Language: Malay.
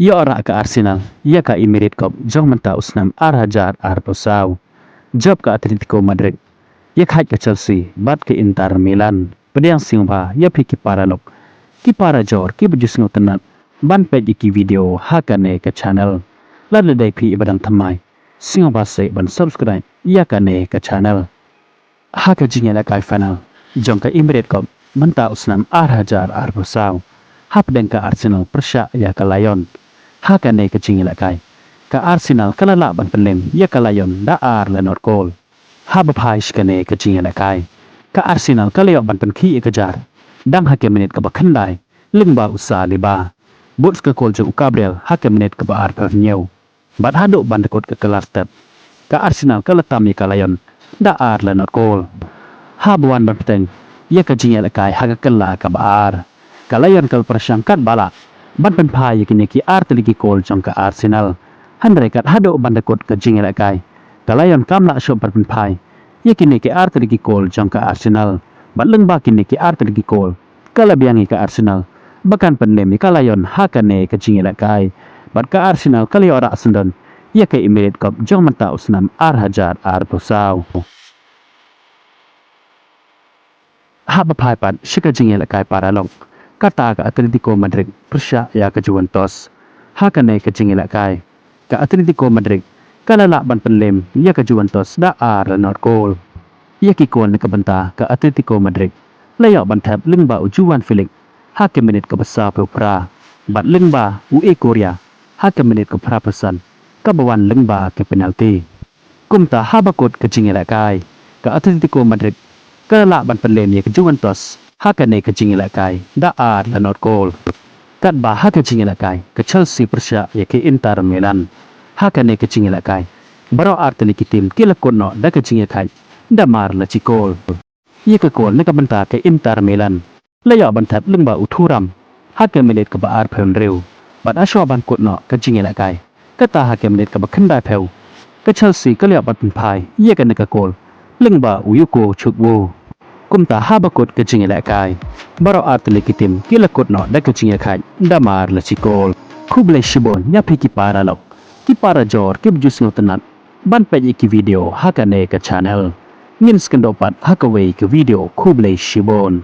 Ia ora ke Arsenal, ia ke Emirates Cup, jong menta usnam Ar-Hajar Ar-Posau. Job ke Atletico Madrid, ia khaj ke Chelsea, bat ke Inter Milan. Pediang singba, ia pi ki paralok. Ki para jor, ki bejus ngotenat. Ban pej iki video, hakane ke channel. Lalu dai pi ibadang tamai. Singba se ban subscribe, ia kane ke channel. Haka jinya la kai final. Jong ke Emirates Cup, menta usnam Ar-Hajar Ar-Posau. Hap den ke Arsenal persya ia ke Lyon. Hakane ke jingi lakai. Ka Arsenal kalala ban pelem ya ka Lyon da ar la not goal. Habapai skane ke jingi lakai. Ka Arsenal kaleo ban pen ki kejar. Dang hake menit ke bakandai. Lingba usa liba. Buts ke kol je Gabriel hake menit ke ba ar per nyeu. Bat haduk ban dekot ke kelar step. Ka Arsenal kaletam ya ka Lyon da ar la not goal. Habuan ban peteng ya ke jingi lakai hake kela ke ba ar. Ka Lyon kal persangkat bala. Ban pen pai kini ki arteligi kol jong ke Arsenal. Handai kat hado bandakot ke jingi lakai. Kalayon kamla shop ban pen pai. Ye kini ki arteligi kol jong ke Arsenal. Bat lengba kini ki arteligi kol. Kalabiangi ke Arsenal. Bahkan pendemi kalayon hakane ke jingi lakai. Bat ke Arsenal kali ora sendon. Ye ke Emirates Cup jong menta usnam Ar-Hajar Ar-Posau. Haba pai pat shika jingi lakai paralong. Kata ke Atletico Madrid persya ya ke Juventus. Hakane ke jingi lakai. Ke Atletico Madrid kalala ban penlem ya ke Juventus da ar la not goal. Ya ki gol ne ke benta ke Atletico Madrid. Layak ban tab lengba ujuan Felix. Hake menit ke besar pe pra. Bat lengba UE Korea. Hake menit ke pra pesan. Kabawan lengba ke penalti. Kumta habakot ke jingi lakai. Ke Atletico Madrid kalala ban penlem ya ke Juventus. Hakane ke jingi lakai da ar la not goal. Kat ba hake jingi lakai ke Chelsea persya ya ke Inter Milan. Hakane ke jingi lakai baro arteli ki tim kila kono da ke jingi kai da mar la chikol. Ye ke kol ne ke benta ke Inter Milan. Layak ban tab lengba uturam. Hake menit ke ba ar pen reu. Bat aswa ban kono ke jingi lakai. Kata hake menit ke ba kendai peu. Ke Chelsea ke layak ban pai ye ke ne ke kol. Lengba uyuko chukwo. Kumta habakot ke jingi lakai. Baro arteli ki tim kila kono da ke jingi kai da mar la chikol. Kuble shibon ya pi ki para lok. Ki para jor ki bejus ngotenat. Ban pej iki video hakane ke channel. Ngin skendopat hakawe ke video Kuble shibon.